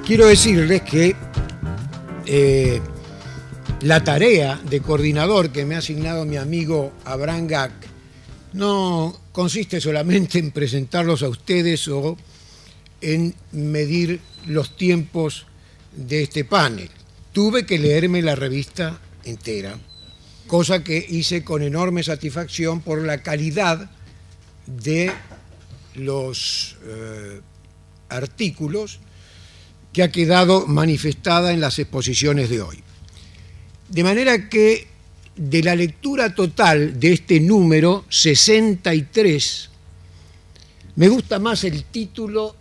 Quiero decirles que la tarea de coordinador que me ha asignado mi amigo Abraham Gac no consiste solamente en presentarlos a ustedes o en medir los tiempos de este panel. Tuve que leerme la revista entera, cosa que hice con enorme satisfacción por la calidad de los artículos que ha quedado manifestada en las exposiciones de hoy. De manera que de la lectura total de este número 63, me gusta más el título.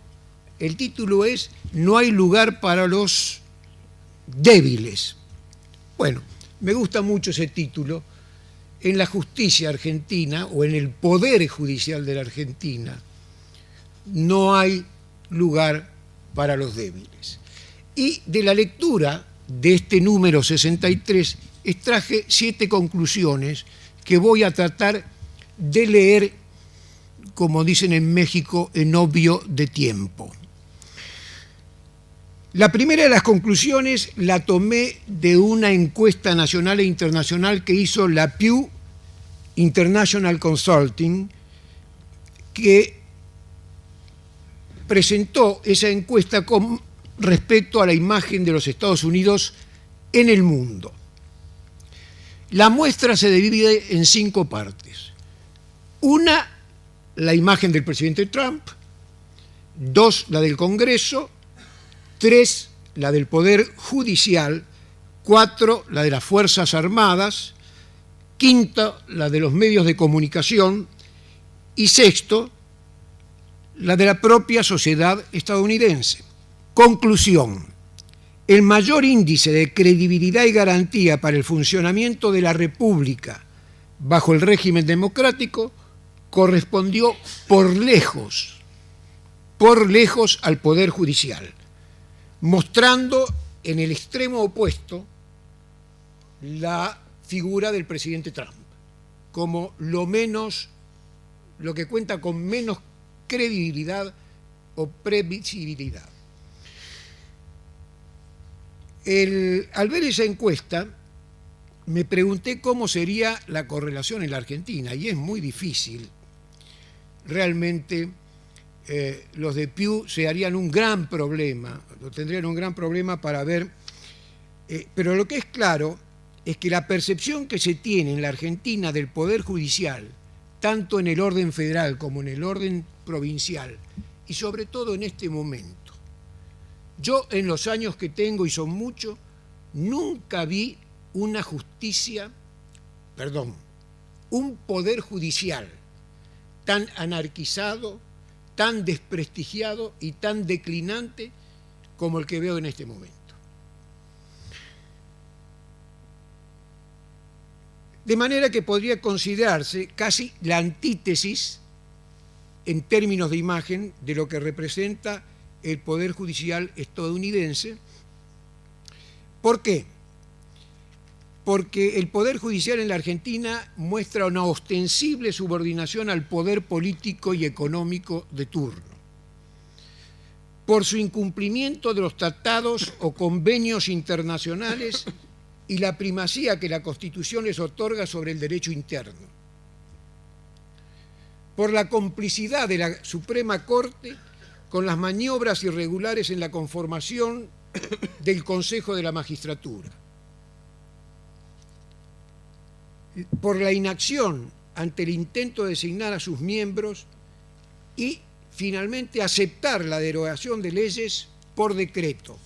El título es "No hay lugar para los débiles". Bueno, me gusta mucho ese título. En la justicia argentina o en el poder judicial de la Argentina no hay lugar para los débiles. Y de la lectura de este número 63 extraje 7 conclusiones que voy a tratar de leer, como dicen en México, en obvio de tiempo. La primera de las conclusiones la tomé de una encuesta nacional e internacional que hizo la Pew International Consulting, que presentó esa encuesta con respecto a la imagen de los Estados Unidos en el mundo. La muestra se divide en 5 partes. 1, la imagen del presidente Trump. 2, la del Congreso. 3, la del Poder Judicial. 4, la de las Fuerzas Armadas. 5, la de los medios de comunicación. Y 6, la de la propia sociedad estadounidense. Conclusión: el mayor índice de credibilidad y garantía para el funcionamiento de la República bajo el régimen democrático correspondió por lejos al Poder Judicial, mostrando en el extremo opuesto la figura del presidente Trump como lo que cuenta con menos credibilidad o previsibilidad. Al ver esa encuesta, me pregunté cómo sería la correlación en la Argentina, y es muy difícil. Realmente los de Pew se harían un gran problema, tendrían un gran problema para ver, pero lo que es claro es que la percepción que se tiene en la Argentina del Poder Judicial, tanto en el orden federal como en el orden provincial, y sobre todo en este momento. Yo, en los años que tengo, y son muchos, nunca vi un Poder Judicial tan anarquizado, tan desprestigiado y tan declinante como el que veo en este momento. De manera que podría considerarse casi la antítesis en términos de imagen de lo que representa el Poder Judicial estadounidense. ¿Por qué? Porque el Poder Judicial en la Argentina muestra una ostensible subordinación al poder político y económico de turno, por su incumplimiento de los tratados o convenios internacionales y la primacía que la Constitución les otorga sobre el derecho interno, por la complicidad de la Suprema Corte con las maniobras irregulares en la conformación del Consejo de la Magistratura, por la inacción ante el intento de designar a sus miembros y, finalmente, aceptar la derogación de leyes por decreto,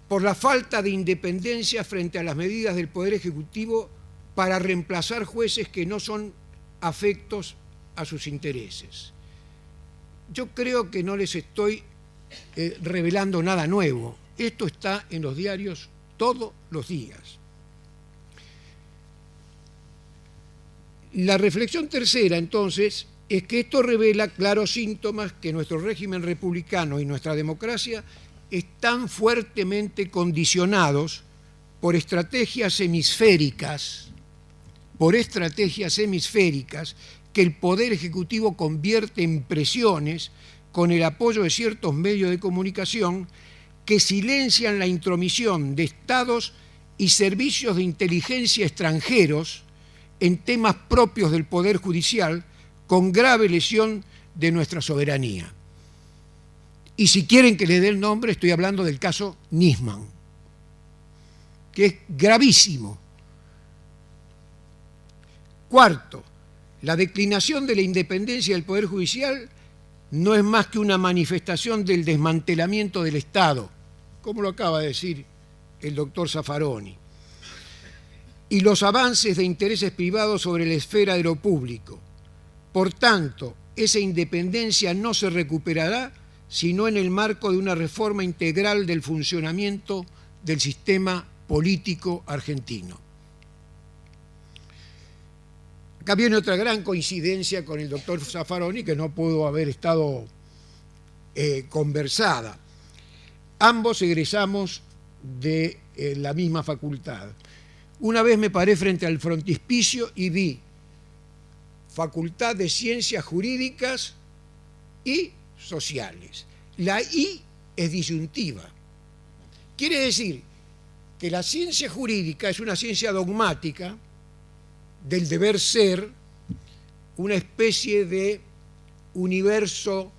por la falta de independencia frente a las medidas del Poder Ejecutivo para reemplazar jueces que no son afectos a sus intereses. Yo creo que no les estoy revelando nada nuevo. Esto está en los diarios todos los días. La reflexión tercera, entonces, es que esto revela claros síntomas que nuestro régimen republicano y nuestra democracia están fuertemente condicionados por estrategias hemisféricas que el Poder Ejecutivo convierte en presiones con el apoyo de ciertos medios de comunicación que silencian la intromisión de estados y servicios de inteligencia extranjeros en temas propios del Poder Judicial con grave lesión de nuestra soberanía. Y si quieren que les dé el nombre, estoy hablando del caso Nisman, que es gravísimo. Cuarto, la declinación de la independencia del Poder Judicial no es más que una manifestación del desmantelamiento del Estado, como lo acaba de decir el doctor Zaffaroni, y los avances de intereses privados sobre la esfera de lo público. Por tanto, esa independencia no se recuperará sino en el marco de una reforma integral del funcionamiento del sistema político argentino. Acá viene otra gran coincidencia con el doctor Zaffaroni que no pudo haber estado conversada. Ambos egresamos de la misma facultad. Una vez me paré frente al frontispicio y vi Facultad de Ciencias Jurídicas y Sociales. La I es disyuntiva. Quiere decir que la ciencia jurídica es una ciencia dogmática del deber ser, una especie de universo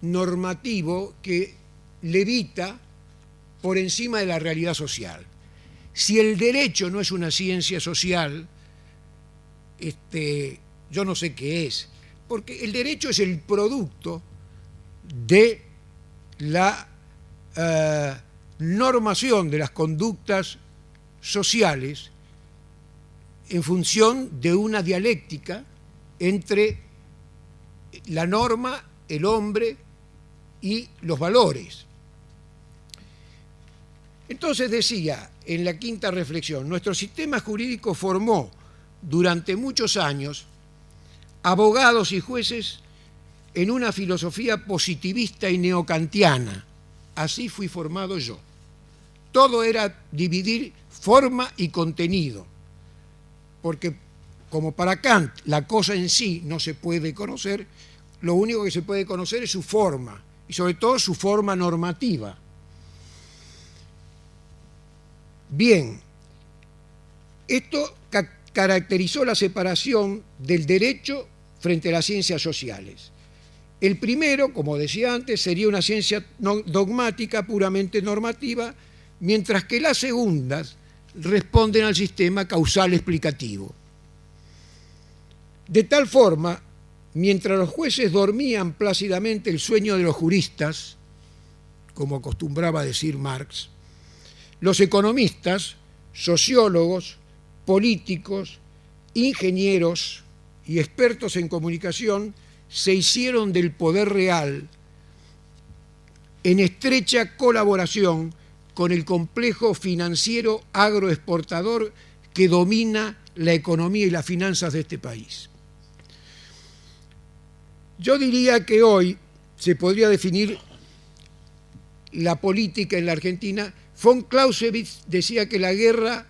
normativo que levita por encima de la realidad social. Si el derecho no es una ciencia social, yo no sé qué es, porque el derecho es el producto de la normación de las conductas sociales en función de una dialéctica entre la norma, el hombre y los valores. Entonces decía en la quinta reflexión, nuestro sistema jurídico formó durante muchos años abogados y jueces en una filosofía positivista y neokantiana. Así fui formado yo. Todo era dividir forma y contenido, porque como para Kant la cosa en sí no se puede conocer, lo único que se puede conocer es su forma, y sobre todo su forma normativa. Bien, esto caracterizó la separación del derecho frente a las ciencias sociales. El primero, como decía antes, sería una ciencia dogmática puramente normativa, mientras que las segundas responden al sistema causal explicativo. De tal forma, mientras los jueces dormían plácidamente el sueño de los juristas, como acostumbraba decir Marx, los economistas, sociólogos, políticos, ingenieros y expertos en comunicación se hicieron del poder real en estrecha colaboración con el complejo financiero agroexportador que domina la economía y las finanzas de este país. Yo diría que hoy se podría definir la política en la Argentina. Von Clausewitz decía que la guerra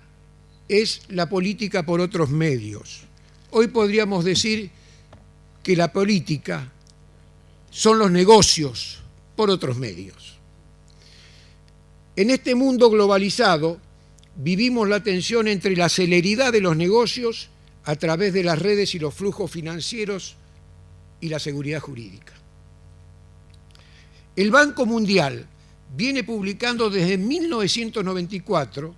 es la política por otros medios. Hoy podríamos decir que la política son los negocios por otros medios. En este mundo globalizado vivimos la tensión entre la celeridad de los negocios a través de las redes y los flujos financieros y la seguridad jurídica. El Banco Mundial viene publicando desde 1994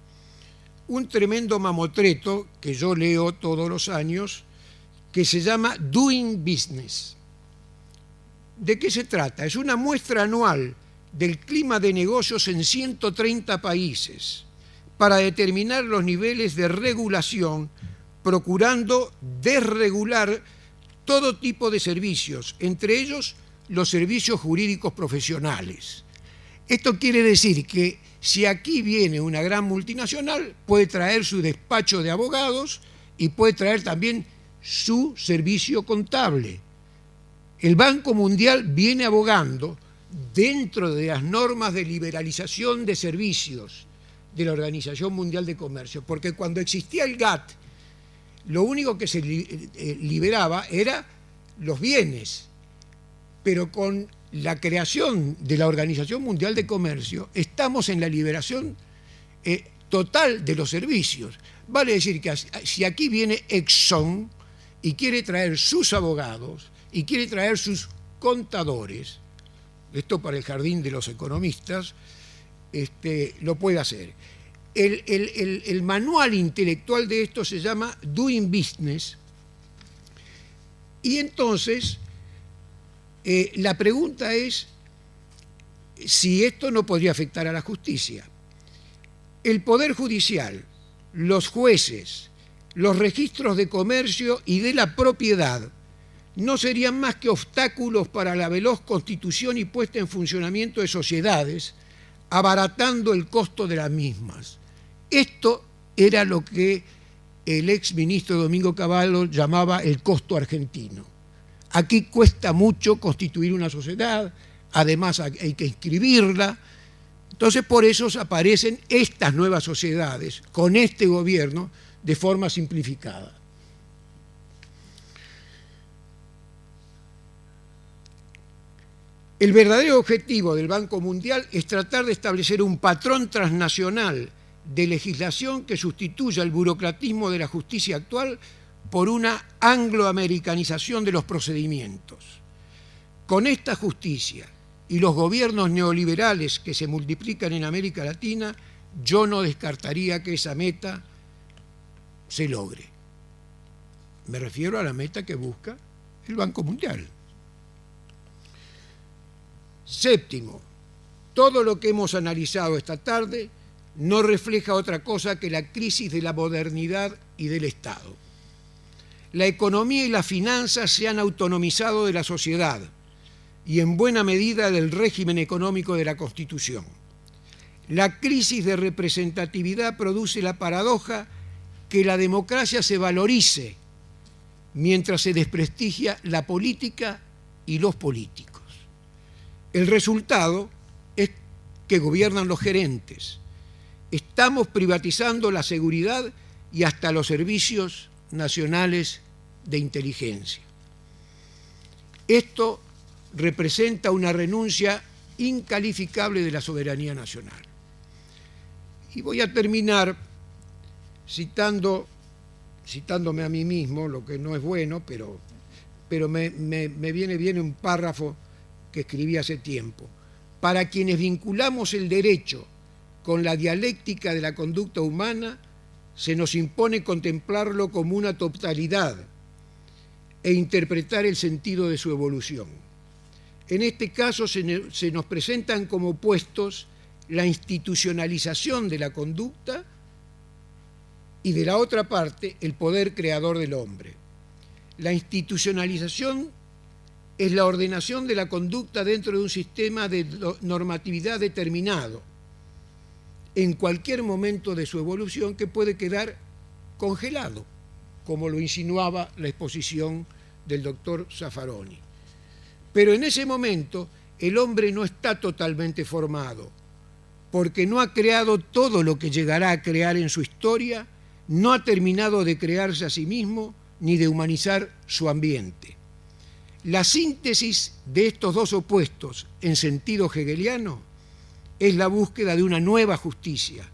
un tremendo mamotreto que yo leo todos los años, que se llama Doing Business. ¿De qué se trata? Es una muestra anual del clima de negocios en 130 países para determinar los niveles de regulación, procurando desregular todo tipo de servicios, entre ellos los servicios jurídicos profesionales. Esto quiere decir que si aquí viene una gran multinacional, puede traer su despacho de abogados y puede traer también su servicio contable. El Banco Mundial viene abogando dentro de las normas de liberalización de servicios de la Organización Mundial de Comercio, porque cuando existía el GATT, lo único que se liberaba era los bienes, pero con la creación de la Organización Mundial de Comercio, estamos en la liberación total de los servicios. Vale decir que si aquí viene Exxon y quiere traer sus abogados y quiere traer sus contadores, esto para el jardín de los economistas, lo puede hacer. El manual intelectual de esto se llama Doing Business. Y entonces, la pregunta es si esto no podría afectar a la justicia. El Poder Judicial, los jueces, los registros de comercio y de la propiedad no serían más que obstáculos para la veloz constitución y puesta en funcionamiento de sociedades, abaratando el costo de las mismas. Esto era lo que el ex ministro Domingo Cavallo llamaba el costo argentino. Aquí cuesta mucho constituir una sociedad, además hay que inscribirla. Entonces por eso aparecen estas nuevas sociedades con este gobierno de forma simplificada. El verdadero objetivo del Banco Mundial es tratar de establecer un patrón transnacional de legislación que sustituya el burocratismo de la justicia actual por una angloamericanización de los procedimientos. Con esta justicia y los gobiernos neoliberales que se multiplican en América Latina, yo no descartaría que esa meta se logre. Me refiero a la meta que busca el Banco Mundial. Séptimo, todo lo que hemos analizado esta tarde no refleja otra cosa que la crisis de la modernidad y del Estado. La economía y las finanzas se han autonomizado de la sociedad y en buena medida del régimen económico de la Constitución. La crisis de representatividad produce la paradoja que la democracia se valorice mientras se desprestigia la política y los políticos. El resultado es que gobiernan los gerentes. Estamos privatizando la seguridad y hasta los servicios nacionales de inteligencia. Esto representa una renuncia incalificable de la soberanía nacional. Y voy a terminar citándome a mí mismo, lo que no es bueno, pero me viene bien un párrafo que escribí hace tiempo. Para quienes vinculamos el derecho con la dialéctica de la conducta humana, se nos impone contemplarlo como una totalidad e interpretar el sentido de su evolución. En este caso se nos presentan como opuestos la institucionalización de la conducta y de la otra parte el poder creador del hombre. La institucionalización es la ordenación de la conducta dentro de un sistema de normatividad determinado, en cualquier momento de su evolución que puede quedar congelado, como lo insinuaba la exposición del doctor Zaffaroni. Pero en ese momento el hombre no está totalmente formado, porque no ha creado todo lo que llegará a crear en su historia, no ha terminado de crearse a sí mismo ni de humanizar su ambiente. La síntesis de estos dos opuestos en sentido hegeliano es la búsqueda de una nueva justicia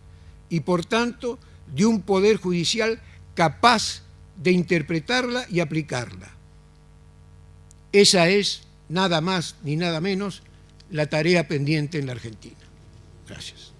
y, por tanto, de un poder judicial capaz de interpretarla y aplicarla. Esa es, nada más ni nada menos, la tarea pendiente en la Argentina. Gracias.